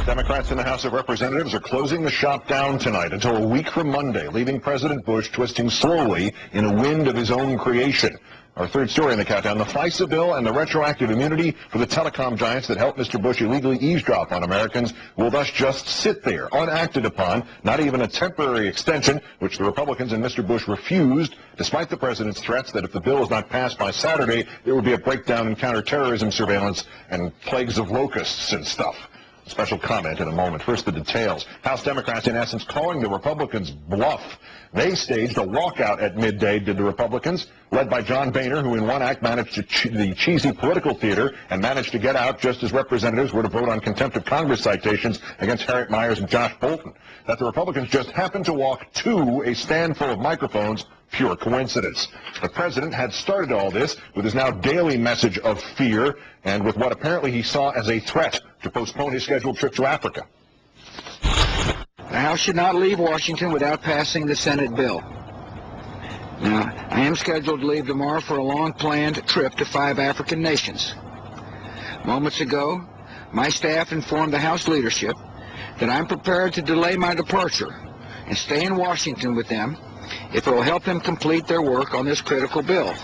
Democrats in the House of Representatives are closing the shop down tonight until a week from Monday, leaving President Bush twisting slowly in a wind of his own creation. Our third story in the countdown, the FISA bill and the retroactive immunity for the telecom giants that helped Mr. Bush illegally eavesdrop on Americans will thus just sit there, unacted upon, not even a temporary extension, which the Republicans and Mr. Bush refused, despite the president's threats that if the bill is not passed by Saturday, there would be a breakdown in counterterrorism surveillance and plagues of locusts and stuff. Special comment in a moment. First, the details. House Democrats, in essence, calling the Republicans bluff. They staged a walkout at midday, did the Republicans, led by John Boehner, who in one act managed the cheesy political theater and managed to get out just as representatives were to vote on contempt of Congress citations against Harriet Miers and Josh Bolton. That the Republicans just happened to walk to a stand full of microphones, pure coincidence. The president had started all this with his now daily message of fear and with what apparently he saw as a threat to postpone his scheduled trip to Africa. The House should not leave Washington without passing the Senate bill. Now, I am scheduled to leave tomorrow for a long-planned trip to 5 African nations. Moments ago, my staff informed the House leadership that I'm prepared to delay my departure and stay in Washington with them if it will help them complete their work on this critical bill.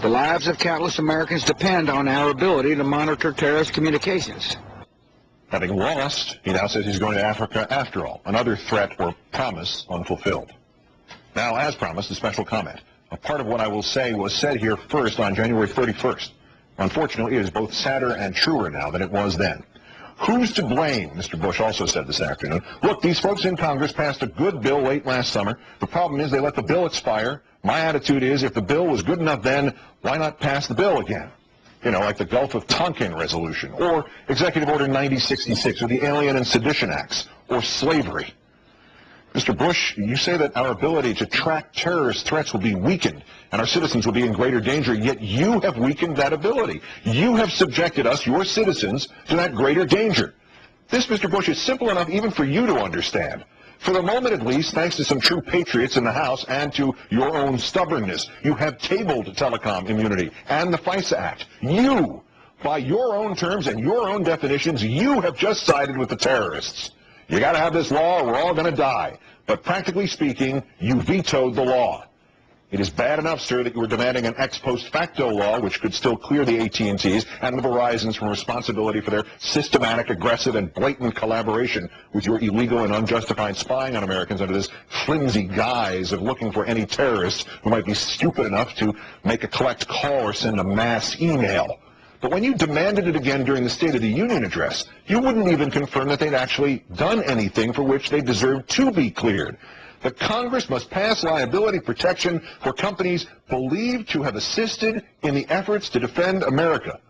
The lives of countless Americans depend on our ability to monitor terrorist communications. Having lost, he now says he's going to Africa after all, another threat or promise unfulfilled. Now, as promised, a special comment. A part of what I will say was said here first on January 31st. Unfortunately, it is both sadder and truer now than it was then. Who's to blame, Mr. Bush also said this afternoon. Look, these folks in Congress passed a good bill late last summer. The problem is they let the bill expire. My attitude is if the bill was good enough then, why not pass the bill again? You know, like the Gulf of Tonkin resolution, or Executive Order 9066, or the Alien and Sedition Acts, or slavery. Mr. Bush, you say that our ability to track terrorist threats will be weakened and our citizens will be in greater danger, yet you have weakened that ability. You have subjected us, your citizens, to that greater danger. This, Mr. Bush, is simple enough even for you to understand. For the moment at least, thanks to some true patriots in the House and to your own stubbornness, you have tabled telecom immunity and the FISA Act. You, by your own terms and your own definitions, you have just sided with the terrorists. You got to have this law or we're all going to die. But practically speaking, you vetoed the law. It is bad enough, sir, that you were demanding an ex post facto law which could still clear the AT&Ts and the Verizons from responsibility for their systematic, aggressive, and blatant collaboration with your illegal and unjustified spying on Americans under this flimsy guise of looking for any terrorists who might be stupid enough to make a collect call or send a mass email. But when you demanded it again during the State of the Union address, you wouldn't even confirm that they'd actually done anything for which they deserved to be cleared. The Congress must pass liability protection for companies believed to have assisted in the efforts to defend America.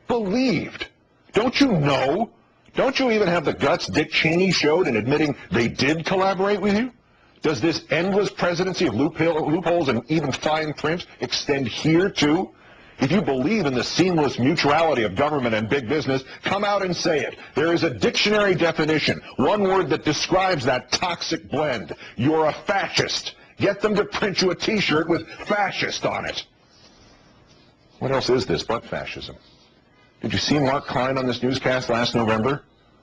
Believed. Don't you know? Don't you even have the guts Dick Cheney showed in admitting they did collaborate with you? Does this endless presidency of loopholes and even fine print extend here too? If you believe in the seamless mutuality of government and big business, come out and say it. There is a dictionary definition, one word that describes that toxic blend. You're a fascist. Get them to print you a T-shirt with fascist on it. What else is this but fascism? Did you see Mark Klein on this newscast last November?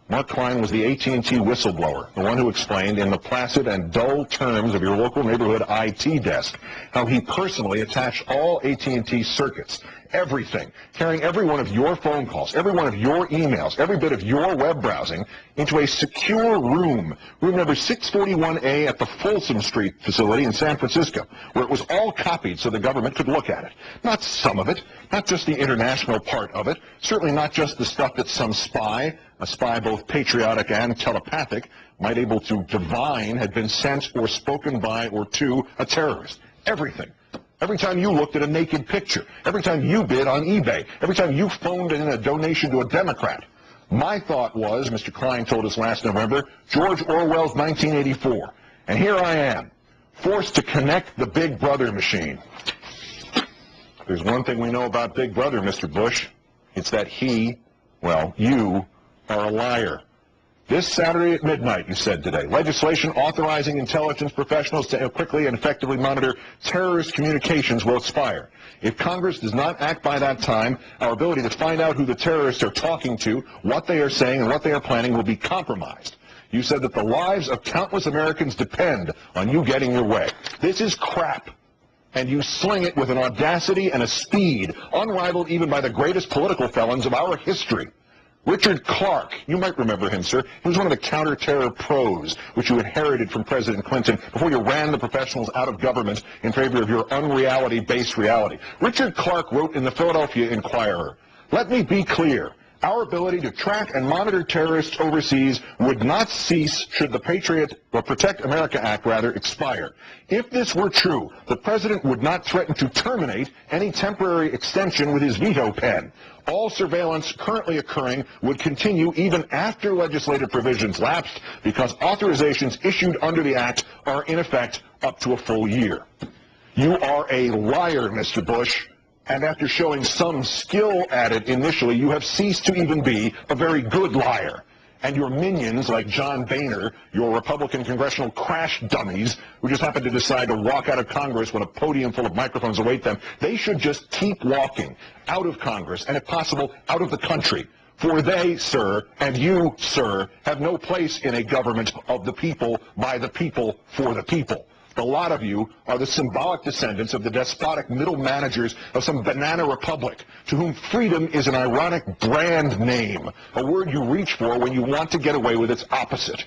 Mark Klein was the AT&T whistleblower, the one who explained in the placid and dull terms of your local neighborhood IT desk how he personally attached all AT&T circuits, everything, carrying every one of your phone calls, every one of your emails, every bit of your web browsing into a secure room number 641A at the Folsom Street facility in San Francisco, where it was all copied so the government could look at it. Not some of it, not just the international part of it, certainly not just the stuff that some spy, a spy both patriotic and telepathic, might able to divine had been sent or spoken by or to a terrorist. Everything. Every time you looked at a naked picture, every time you bid on eBay, every time you phoned in a donation to a Democrat. My thought was, Mr. Klein told us last November, George Orwell's 1984. And here I am, forced to connect the Big Brother machine. There's one thing we know about Big Brother, Mr. Bush. It's that he, well, you, are a liar. This Saturday at midnight, you said today, legislation authorizing intelligence professionals to quickly and effectively monitor terrorist communications will expire. If Congress does not act by that time, our ability to find out who the terrorists are talking to, what they are saying, and what they are planning will be compromised. You said that the lives of countless Americans depend on you getting your way. This is crap. And you sling it with an audacity and a speed unrivaled even by the greatest political felons of our history. Richard Clarke, you might remember him, sir. He was one of the counter-terror pros, which you inherited from President Clinton before you ran the professionals out of government in favor of your unreality-based reality. Richard Clarke wrote in the Philadelphia Inquirer, "Let me be clear. Our ability to track and monitor terrorists overseas would not cease should the Protect America Act expire. If this were true, the President would not threaten to terminate any temporary extension with his veto pen. All surveillance currently occurring would continue even after legislative provisions lapsed because authorizations issued under the Act are in effect up to a full year." You are a liar, Mr. Bush. And after showing some skill at it initially, you have ceased to even be a very good liar. And your minions, like John Boehner, your Republican congressional crash dummies, who just happen to decide to walk out of Congress when a podium full of microphones await them, they should just keep walking out of Congress and, if possible, out of the country. For they, sir, and you, sir, have no place in a government of the people, by the people, for the people. The lot of you are the symbolic descendants of the despotic middle managers of some banana republic, to whom freedom is an ironic brand name, a word you reach for when you want to get away with its opposite.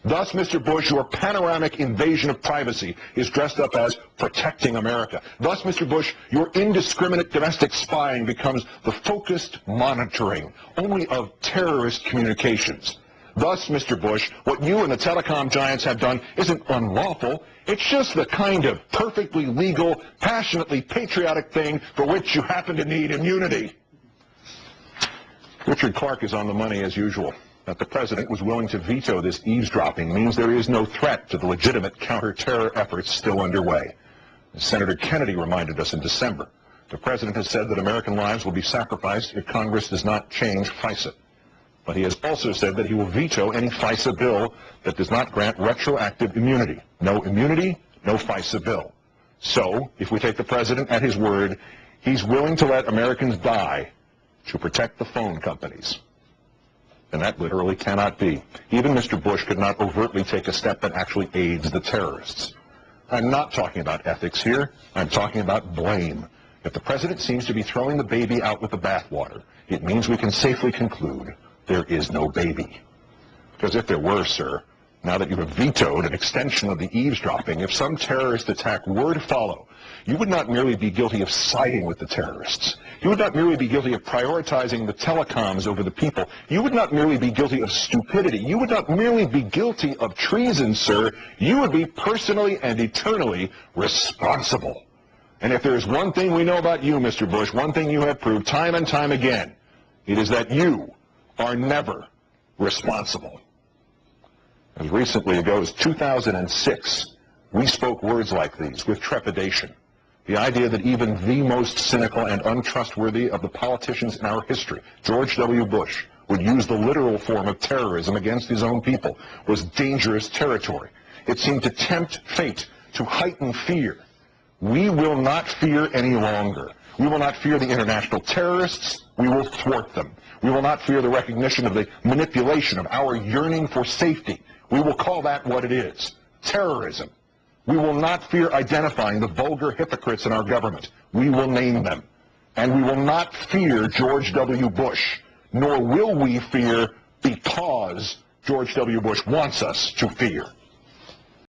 Thus, Mr. Bush, your panoramic invasion of privacy is dressed up as protecting America. Thus, Mr. Bush, your indiscriminate domestic spying becomes the focused monitoring only of terrorist communications. Thus, Mr. Bush, what you and the telecom giants have done isn't unlawful. It's just the kind of perfectly legal, passionately patriotic thing for which you happen to need immunity. Richard Clarke is on the money as usual. That the President was willing to veto this eavesdropping means there is no threat to the legitimate counter-terror efforts still underway. As Senator Kennedy reminded us in December, the President has said that American lives will be sacrificed if Congress does not change FISA. But he has also said that he will veto any FISA bill that does not grant retroactive immunity. No immunity, no FISA bill. So, if we take the President at his word, he's willing to let Americans die to protect the phone companies. And that literally cannot be. Even Mr. Bush could not overtly take a step that actually aids the terrorists. I'm not talking about ethics here. I'm talking about blame. If the President seems to be throwing the baby out with the bathwater, it means we can safely conclude there is no baby. Because if there were, sir, now that you have vetoed an extension of the eavesdropping, if some terrorist attack were to follow, you would not merely be guilty of siding with the terrorists. You would not merely be guilty of prioritizing the telecoms over the people. You would not merely be guilty of stupidity. You would not merely be guilty of treason, sir. You would be personally and eternally responsible. And if there is one thing we know about you, Mr. Bush, one thing you have proved time and time again, it is that you are never responsible. As recently ago as 2006, we spoke words like these with trepidation. The idea that even the most cynical and untrustworthy of the politicians in our history, George W. Bush, would use the literal form of terrorism against his own people was dangerous territory. It seemed to tempt fate, to heighten fear. We will not fear any longer. We will not fear the international terrorists. We will thwart them. We will not fear the recognition of the manipulation of our yearning for safety. We will call that what it is, terrorism. We will not fear identifying the vulgar hypocrites in our government. We will name them. And we will not fear George W. Bush, nor will we fear because George W. Bush wants us to fear.